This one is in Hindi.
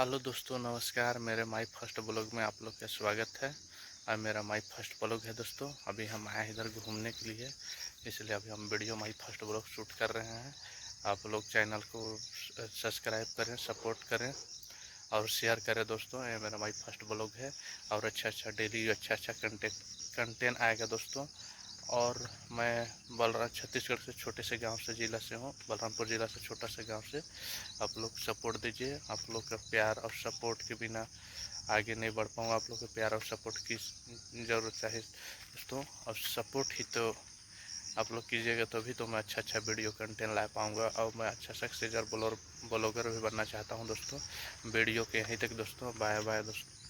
हेलो दोस्तों, नमस्कार। मेरे माई फर्स्ट ब्लॉग में आप लोग का स्वागत है। और मेरा माई फर्स्ट ब्लॉग है दोस्तों। अभी हम आए इधर घूमने के लिए, इसलिए अभी हम video my first blog shoot कर रहे हैं। आप लोग चैनल को सब्सक्राइब करें, सपोर्ट करें और शेयर करें दोस्तों। ये मेरा माई फर्स्ट ब्लॉग है और अच्छा डेली अच्छा कंटेंट आएगा दोस्तों। और मैं बलराम छत्तीसगढ़ से छोटे से गांव से ज़िला से हूँ, बलरामपुर ज़िला से छोटा से गांव से। आप लोग सपोर्ट दीजिए। आप लोग का प्यार और सपोर्ट के बिना आगे नहीं बढ़ पाऊँगा। आप लोग के प्यार और सपोर्ट की ज़रूरत है दोस्तों। और सपोर्ट ही तो आप लोग कीजिएगा, तभी तो मैं अच्छा वीडियो कंटेंट ला पाऊँगा। और मैं अच्छा सक्सेसर ब्लॉगर भी बनना चाहता हूँ दोस्तों। वीडियो के यहीं तक दोस्तों। बाय बाय दोस्तों।